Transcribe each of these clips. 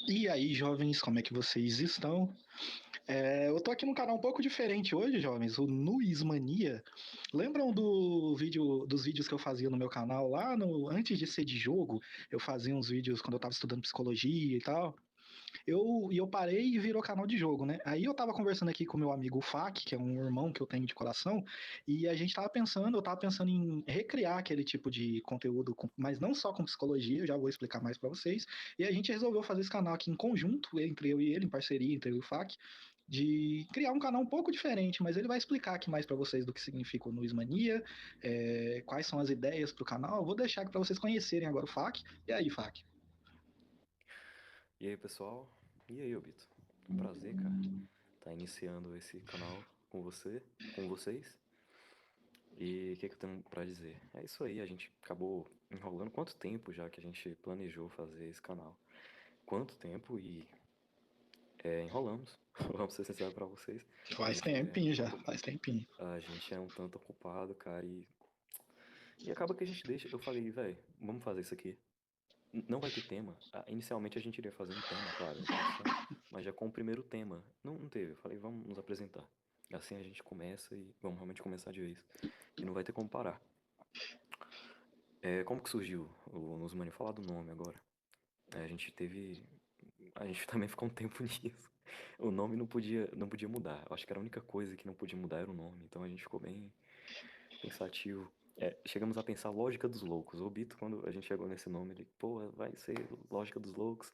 E aí, jovens, como é que vocês estão? Eu tô aqui num canal um pouco diferente hoje, jovens, o Nuismania. Lembram dos vídeos que eu fazia no meu canal lá antes de ser de jogo? Eu fazia uns vídeos quando eu tava estudando psicologia e tal. Eu parei e virou canal de jogo, né? Aí eu tava conversando aqui com meu amigo Fak, que é um irmão que eu tenho de coração, e eu tava pensando em recriar aquele tipo de conteúdo, mas não só com psicologia, eu já vou explicar mais pra vocês. E a gente resolveu fazer esse canal aqui em conjunto, entre eu e ele, em parceria, entre eu e o Fak, de criar um canal um pouco diferente, mas ele vai explicar aqui mais pra vocês do que significa o Nuismania, quais são as ideias pro canal. Eu vou deixar aqui pra vocês conhecerem agora o Fak. E aí, Fak? E aí, pessoal? E aí, Obito? Um prazer, cara, tá iniciando esse canal com vocês. E o que eu tenho pra dizer? É isso aí, a gente acabou enrolando quanto tempo já que a gente planejou fazer esse canal? Quanto tempo e enrolamos, vamos ser sinceros pra vocês. A Faz gente é, tempinho já, faz tempinho. a gente é um tanto ocupado, cara, e acaba que a gente deixa. Eu falei, velho, vamos fazer isso aqui. Não vai ter tema. Inicialmente a gente iria fazer um tema, claro, introdução, mas já com o primeiro tema. Não teve. Eu falei, vamos nos apresentar. Assim a gente começa e vamos realmente começar de vez. E não vai ter como parar. Como que surgiu o Nusmani? Falar do nome agora. A gente teve. A gente também ficou um tempo nisso. O nome não podia mudar. Eu acho que era a única coisa que não podia mudar era o nome. Então a gente ficou bem pensativo. Chegamos a pensar Lógica dos Loucos. O Bito, quando a gente chegou nesse nome, ele, pô, vai ser Lógica dos Loucos.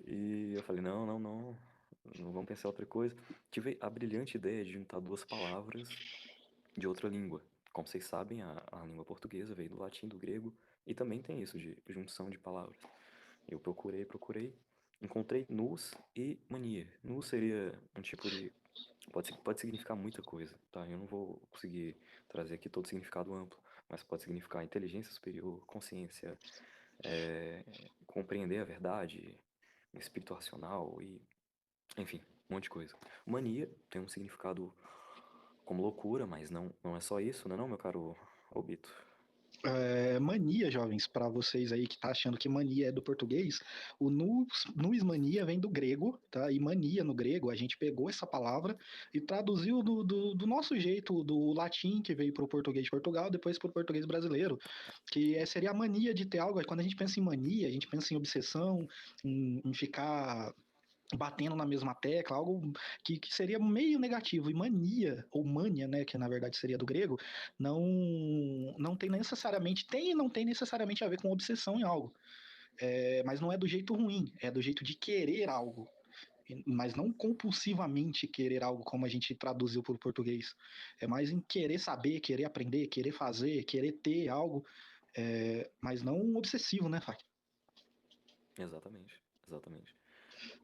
E eu falei, não vamos pensar em outra coisa. Tive a brilhante ideia de juntar duas palavras de outra língua. Como vocês sabem, a língua portuguesa veio do latim, do grego, e também tem isso de junção de palavras. Eu procurei, encontrei nus e mania. Nus seria um tipo de. Pode significar muita coisa, tá? Eu não vou conseguir trazer aqui todo o significado amplo, mas pode significar inteligência superior, consciência, compreender a verdade, espírito racional e, enfim, um monte de coisa. Mania tem um significado como loucura, mas não é só isso, não, meu caro Obito? Mania, jovens, para vocês aí que tá achando que mania é do português, o nus mania vem do grego, tá? E mania no grego, a gente pegou essa palavra e traduziu do nosso jeito, do latim que veio pro português de Portugal, depois pro português brasileiro, seria a mania de ter algo. Quando a gente pensa em mania, a gente pensa em obsessão, em ficar batendo na mesma tecla, algo que seria meio negativo. E mania, ou mania, né, que na verdade seria do grego, não, não tem necessariamente, tem e não tem necessariamente a ver com obsessão em algo. Mas não é do jeito ruim, é do jeito de querer algo. Mas não compulsivamente querer algo como a gente traduziu para o português. É mais em querer saber, querer aprender, querer fazer, querer ter algo, mas não um obsessivo, né, Fak? Exatamente.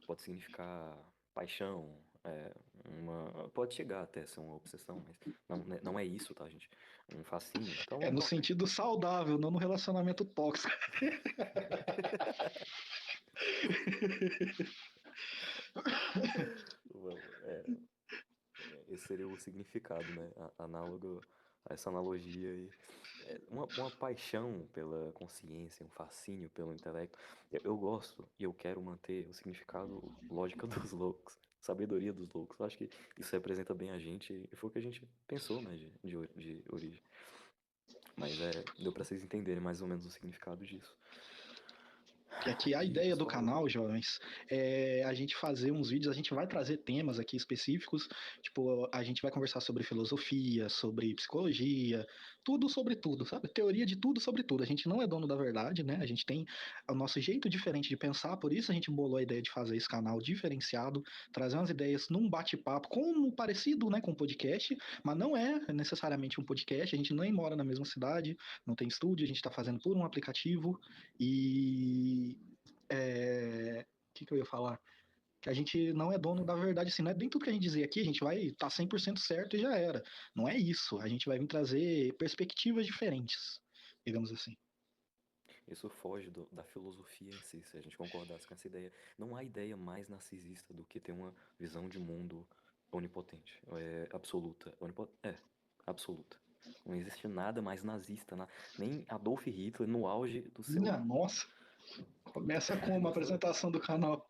Pode significar paixão, pode chegar até a ser uma obsessão, mas não é isso, tá, gente? Um fascínio. É Então, no sentido saudável, não no relacionamento tóxico. esse seria o significado, né? Análogo a essa analogia aí. Uma paixão pela consciência, um fascínio pelo intelecto. Eu gosto e eu quero manter o significado lógica dos loucos, sabedoria dos loucos. Eu acho que isso representa bem a gente e foi o que a gente pensou, né, de origem. Mas deu pra vocês entenderem mais ou menos o significado disso. É que a E, ideia do pessoal, canal, jovens, é a gente fazer uns vídeos, a gente vai trazer temas aqui específicos, tipo, a gente vai conversar sobre filosofia, sobre psicologia, tudo sobre tudo, sabe? Teoria de tudo sobre tudo. A gente não é dono da verdade, né? A gente tem o nosso jeito diferente de pensar, por isso a gente bolou a ideia de fazer esse canal diferenciado, trazer umas ideias num bate-papo, como parecido, né, com um podcast, mas não é necessariamente um podcast, a gente nem mora na mesma cidade, não tem estúdio, a gente tá fazendo por um aplicativo e que eu ia falar? Que a gente não é dono da verdade, assim, não é bem tudo que a gente dizer aqui, a gente vai estar 100% certo e já era. Não é isso, a gente vai vir trazer perspectivas diferentes, digamos assim. isso foge da filosofia em si, se a gente concordasse com essa ideia. Não há ideia mais narcisista do que ter uma visão de mundo onipotente, absoluta. Absoluta. Não existe nada mais nazista, nem Adolf Hitler no auge do Minha seu, nossa. Começa com uma Nossa, apresentação do canal.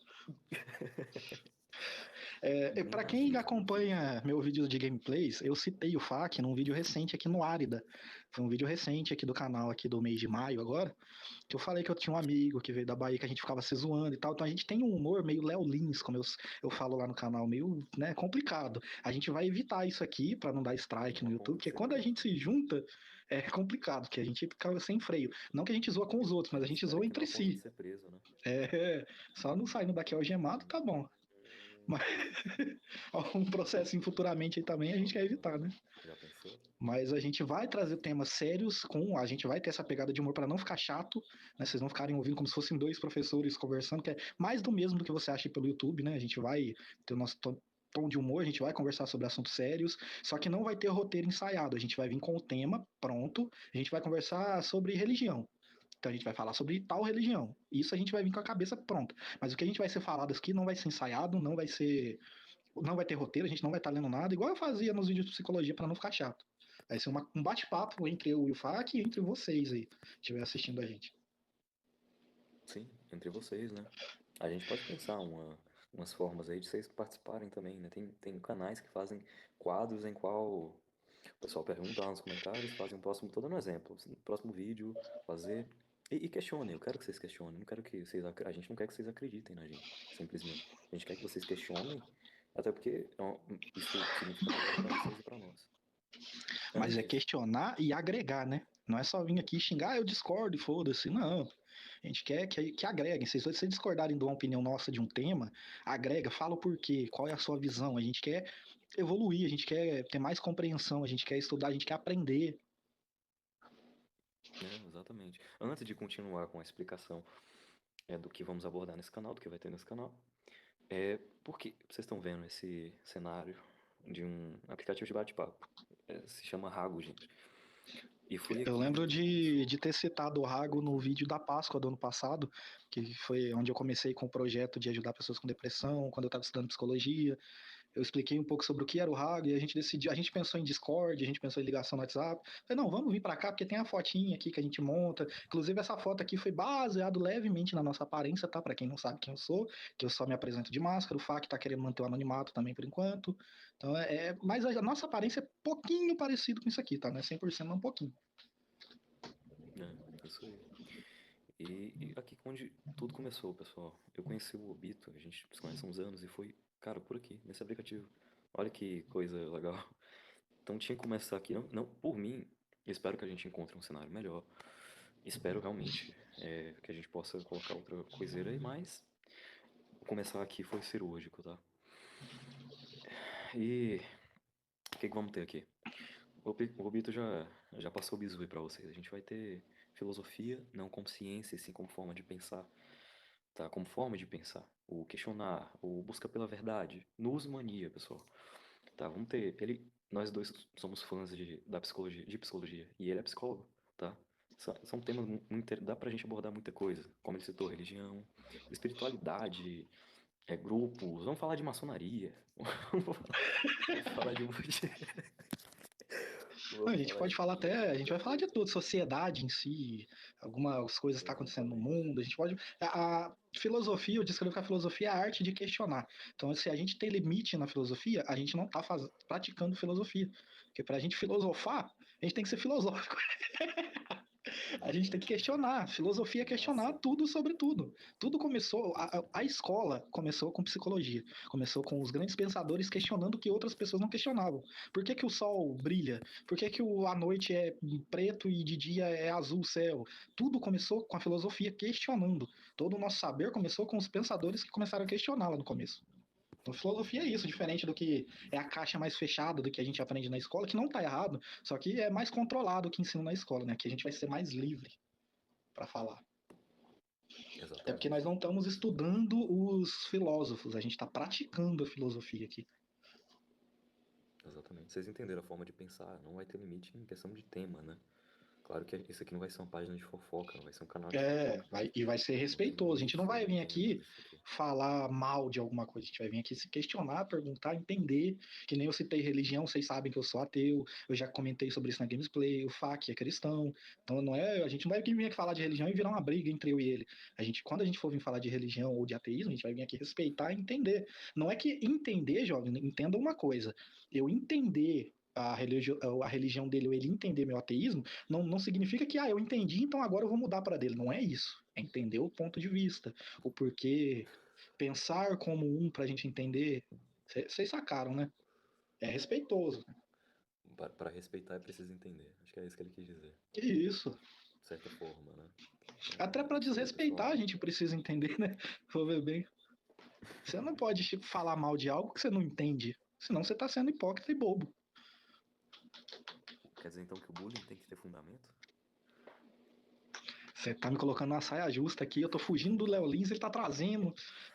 nem Para quem imagino como seria. acompanha meu vídeo de gameplays, eu citei o FAQ num vídeo recente aqui no Árida. Foi um vídeo recente aqui do canal, aqui do mês de maio agora, que eu falei que eu tinha um amigo que veio da Bahia, que a gente ficava se zoando e tal. Então a gente tem um humor meio Léo Lins, como eu falo lá no canal, meio, né, complicado. A gente vai evitar isso aqui para não dar strike no Não, YouTube, com porque quando a certeza. gente se junta, é complicado, porque a gente fica sem freio. Não que a gente zoa com os outros, mas a gente Espero zoa que não entre a ponto de si. ser preso, né? É, só não saindo daqui algemado, tá bom. Hum, Mas um processo futuramente aí também a gente quer evitar, né? Já pensou? Mas a gente vai trazer temas sérios, a gente vai ter essa pegada de humor para não ficar chato, né? Vocês não ficarem ouvindo como se fossem dois professores conversando, que é mais do mesmo do que você acha pelo YouTube, né? A gente vai ter o nosso tom de humor, a gente vai conversar sobre assuntos sérios, só que não vai ter roteiro ensaiado, a gente vai vir com o tema pronto, a gente vai conversar sobre religião. Então a gente vai falar sobre tal religião. Isso a gente vai vir com a cabeça pronta. Mas o que a gente vai ser falado aqui não vai ser ensaiado, não vai ter roteiro, a gente não vai estar lendo nada, igual eu fazia nos vídeos de psicologia para não ficar chato. Vai ser um bate-papo entre eu e o Fak e entre vocês aí, que estiver assistindo a gente. Sim, entre vocês, né? A gente pode pensar umas formas aí de vocês participarem também, né? Tem canais que fazem quadros em qual o pessoal pergunta lá nos comentários, fazem um próximo, tô dando um exemplo, assim, próximo vídeo, fazer. E questionem, eu quero que vocês questionem, não quero que vocês, a gente não quer que vocês acreditem na gente, simplesmente. A gente quer que vocês questionem, até porque isso significa melhor para vocês e para nós. Mas é Antes, questionar e agregar, né? Não é só vir aqui xingar, eu discordo e foda-se. Não. A gente quer que agreguem. Se vocês discordarem de uma opinião nossa de um tema, agrega, fala o porquê, qual é a sua visão. A gente quer evoluir, a gente quer ter mais compreensão, a gente quer estudar, a gente quer aprender. exatamente. Antes de continuar com a explicação do que vamos abordar nesse canal, do que vai ter nesse canal, porque vocês estão vendo esse cenário de um aplicativo de bate-papo. Se chama Rago, gente. E foi Eu aqui que a lembro gente começou. de ter citado o Rago no vídeo da Páscoa do ano passado, que foi onde eu comecei com o projeto de ajudar pessoas com depressão, quando eu estava estudando psicologia. Eu expliquei um pouco sobre o que era o RAG e a gente decidiu, a gente pensou em Discord, a gente pensou em ligação no WhatsApp. Falei, não, vamos vir para cá porque tem a fotinha aqui que a gente monta. Inclusive essa foto aqui foi baseado levemente na nossa aparência, tá? Para quem não sabe quem eu sou, que eu só me apresento de máscara, o Fak tá querendo manter o anonimato também por enquanto. Então mas a nossa aparência é pouquinho parecido com isso aqui, tá? Não é 100%, mas um pouquinho. Isso aí. E aqui onde tudo começou, pessoal. Eu conheci o Obito, a gente se conhece há uns anos e foi, cara, por aqui, nesse aplicativo. Olha que coisa legal. Então tinha que começar aqui. Não, não por mim, espero que a gente encontre um cenário melhor. Espero realmente que a gente possa colocar outra coiseira aí, mas começar aqui foi cirúrgico, tá? E o que vamos ter aqui? O Bito já passou o bizu aí pra vocês. A gente vai ter filosofia, não como ciência, e sim como forma de pensar, tá? Como forma de pensar. O questionar, o busca pela verdade. Nusmania, pessoal. Tá, vamos ter. Nós dois somos fãs da psicologia, de psicologia, e ele é psicólogo, tá? São temas muito. Dá pra gente abordar muita coisa. Como ele citou, religião, espiritualidade, grupos. Vamos falar de maçonaria. Vamos falar de um monte de. A Vamos gente falar pode de falar até, a gente muita vai falar de coisa. tudo, sociedade em si, algumas coisas que estão acontecendo no Exatamente. mundo, a gente pode. A filosofia, eu descrevo que a filosofia é a arte de questionar. Então, se a gente tem limite na filosofia, a gente não está praticando filosofia. Porque para a gente filosofar, a gente tem que ser filosófico. A gente tem que questionar. Filosofia é questionar Nossa, tudo sobre tudo. Tudo começou, a escola começou com psicologia. Começou com os grandes pensadores questionando o que outras pessoas não questionavam. Por que, que o sol brilha? Por que, que a noite é preto e de dia é azul o céu? Tudo começou com a filosofia questionando. Todo o nosso saber começou com os pensadores que começaram a questioná-la no começo. Então, filosofia é isso, diferente do que é a caixa mais fechada do que a gente aprende na escola, que não está errado, só que é mais controlado o que ensina na escola, né? Que a gente vai ser mais livre para falar. Até porque nós exatamente. não estamos estudando os filósofos, a gente está praticando a filosofia aqui. Exatamente. Vocês entenderam a forma de pensar, não vai ter limite em questão de tema, né? Claro que isso aqui não vai ser uma página de fofoca, não vai ser um canal de fofoca. E vai ser Não tem respeitoso. A gente não isso, vai não vir tem aqui nada disso aqui. falar mal de alguma coisa. A gente vai vir aqui se questionar, perguntar, entender. Que nem eu citei religião, vocês sabem que eu sou ateu. Eu já comentei sobre isso na Gamesplay. O Fak é cristão. Então não é, a gente não vai vir aqui falar de religião e virar uma briga entre eu e ele. Quando a gente for vir falar de religião ou de ateísmo, a gente vai vir aqui respeitar e entender. Não é que entender, jovem, entenda uma coisa. Eu entender a religião dele ou ele entender meu ateísmo não significa que eu entendi, então agora eu vou mudar para dele. Não é isso. É entender o ponto de vista, o porquê, pensar como um para a gente entender. Vocês sacaram, né? É respeitoso. Para respeitar é preciso entender. Acho que é isso que ele quis dizer. Que isso. De certa forma, né? Então, Até para é isso aí, desrespeitar pessoal. a gente precisa entender, né? Vou ver bem. Você não pode falar mal de algo que você não entende. Senão você tá sendo hipócrita e bobo. Quer dizer então que o bullying tem que ter fundamento? Você tá me colocando na saia justa aqui, eu tô fugindo do Léo Lins, ele tá trazendo.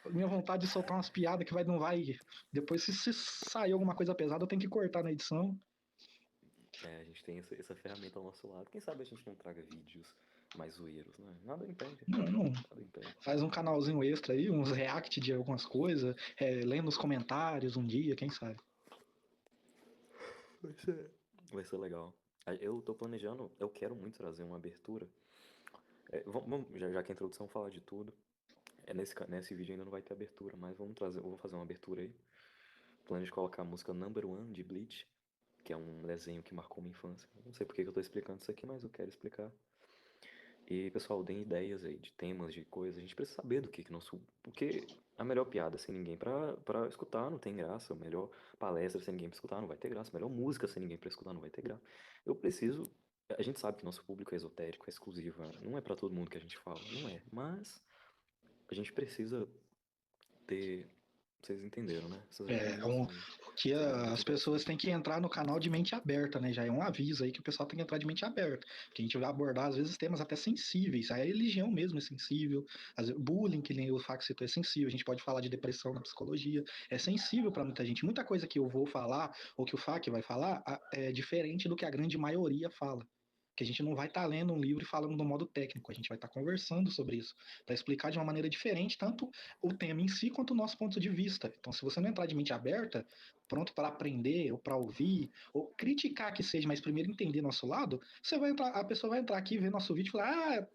Minha vontade de soltar umas piadas que não vai. Depois, se sair alguma coisa pesada, eu tenho que cortar na edição. É, a gente tem essa ferramenta ao nosso lado. Quem sabe a gente não traga vídeos mais zoeiros, né? Nada impede. Não, Nada impede. faz um canalzinho extra aí, uns react de algumas coisas, lendo os comentários um dia, quem sabe. Vai ser legal. Eu tô planejando, eu quero muito trazer uma abertura. Já que a introdução fala de tudo, nesse vídeo ainda não vai ter abertura, mas vamos trazer, eu vou fazer uma abertura aí. Planejo colocar a música Number One de Bleach, que é um desenho que marcou minha infância. Não sei por que eu tô explicando isso aqui, mas eu quero explicar. E, pessoal, deem ideias aí de temas, de coisas. A gente precisa saber do que nosso. Porque a melhor piada sem ninguém pra escutar não tem graça. A melhor palestra sem ninguém pra escutar não vai ter graça. A melhor música sem ninguém pra escutar não vai ter graça. Eu preciso. A gente sabe que nosso público é esotérico, é exclusivo. Não é pra todo mundo que a gente fala. Não é. Mas a gente precisa ter. Vocês entenderam, né? Essas É, um, recomendações. que Seria muito as pessoas interessante. têm que entrar no canal de mente aberta, né? Já é um aviso aí que o pessoal tem que entrar de mente aberta. Que a gente vai abordar, às vezes, temas até sensíveis. A religião mesmo é sensível. Bullying, que nem o Fax citou, é sensível. A gente pode falar de depressão na psicologia. É sensível para muita gente. Muita coisa que eu vou falar, ou que o Fac vai falar, é diferente do que a grande maioria fala. Que a gente não vai estar lendo um livro e falando do modo técnico, a gente vai estar conversando sobre isso, para explicar de uma maneira diferente, tanto o tema em si quanto o nosso ponto de vista. Então, se você não entrar de mente aberta, pronto para aprender ou para ouvir ou criticar que seja, mas primeiro entender nosso lado, você vai entrar, a pessoa vai entrar aqui ver nosso vídeo e falar,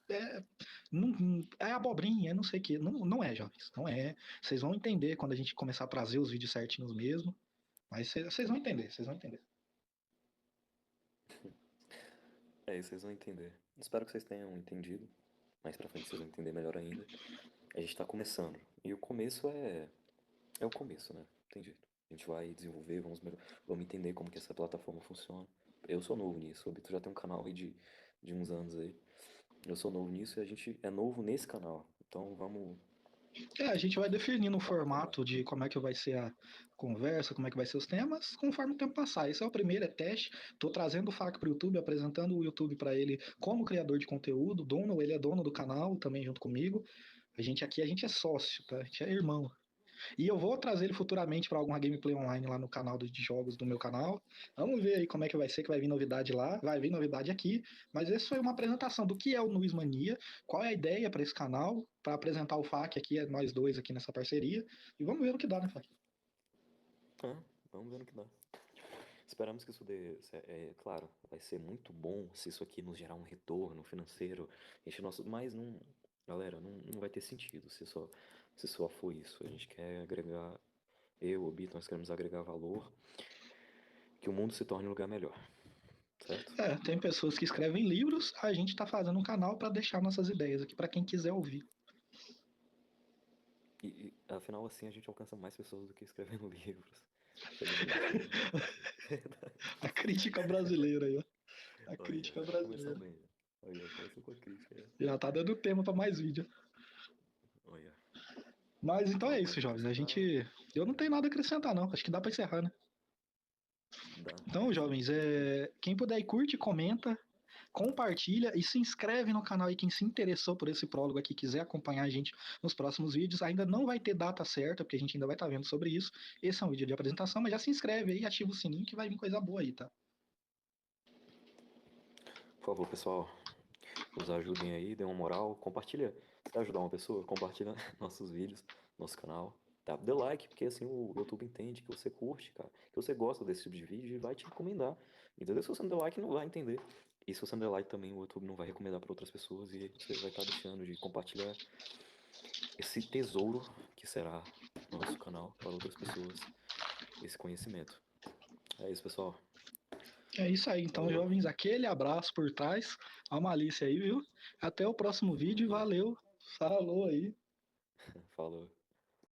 é abobrinha, é não sei o que. Não, não é, jovens, não é. Vocês vão entender quando a gente começar a trazer os vídeos certinhos mesmo, mas vocês vão entender, vocês vão entender. É isso, vocês vão entender. Espero que vocês tenham entendido. Mais pra frente vocês vão entender melhor ainda. A gente tá começando. E o começo é o começo, né? Tem jeito. A gente vai desenvolver, vamos entender como que essa plataforma funciona. Eu sou novo nisso, o Bito já tem um canal aí de uns anos aí. Eu sou novo nisso e a gente é novo nesse canal. Então A gente vai definindo o vamos aprender. formato de como é que vai ser a conversa, como é que vai ser os temas, conforme o tempo passar. Esse é o primeiro, é teste. Estou trazendo o FAQ para o YouTube, apresentando o YouTube para ele como criador de conteúdo, dono, ele é dono do canal também junto comigo. A gente é sócio, tá? A gente é irmão. E eu vou trazer ele futuramente para alguma gameplay online lá no canal de jogos do meu canal. Vamos ver aí como é que vai ser, que vai vir novidade lá, vai vir novidade aqui. Mas essa foi uma apresentação do que é o Nuismania, qual é a ideia para esse canal, para apresentar o FAQ aqui, nós dois aqui nessa parceria. E vamos ver no que dá, né, FAQ? Vamos ver no que dá. Esperamos que isso dê. Claro, vai ser muito bom se isso aqui nos gerar um retorno financeiro. Mas não. Galera, não vai ter sentido se só for isso. A gente quer agregar. Eu, o Bito, nós queremos agregar valor. Que o mundo se torne um lugar melhor. Certo? Tem pessoas que escrevem livros, a gente está fazendo um canal para deixar nossas ideias aqui para quem quiser ouvir. Afinal, assim, a gente alcança mais pessoas do que escrevendo livros. Felizmente, né? Verdade. A crítica brasileira aí, ó. A Olha, crítica começou brasileira. bem. Olha, começou com a crítica. Já tá dando tema para mais vídeo. Olha. Mas então é Bom, pra isso, gente jovens. encerrar, Eu não tenho nada a acrescentar, não. Acho que dá para encerrar, né? dá Então, sim. jovens, quem puder aí curte, comenta, compartilha e se inscreve no canal aí quem se interessou por esse prólogo aqui, quiser acompanhar a gente nos próximos vídeos. Ainda não vai ter data certa, porque a gente ainda vai estar vendo sobre isso. Esse é um vídeo de apresentação, mas já se inscreve aí, ativa o sininho que vai vir coisa boa aí, tá? Por favor, pessoal, nos ajudem aí, dê uma moral, compartilha. Se ajudar uma pessoa, compartilha nossos vídeos, nosso canal. Tá? Dê like, porque assim o YouTube entende que você curte, cara, que você gosta desse tipo de vídeo e vai te recomendar. Entendeu? Se você não der like, não vai entender. E se você não der like também, o YouTube não vai recomendar para outras pessoas e você vai estar deixando de compartilhar esse tesouro que será nosso canal para outras pessoas, esse conhecimento. É isso, pessoal. É isso aí, então, Falou. jovens, aquele abraço por trás, a malícia aí, viu? Até o próximo vídeo e valeu. Falou aí. Falou.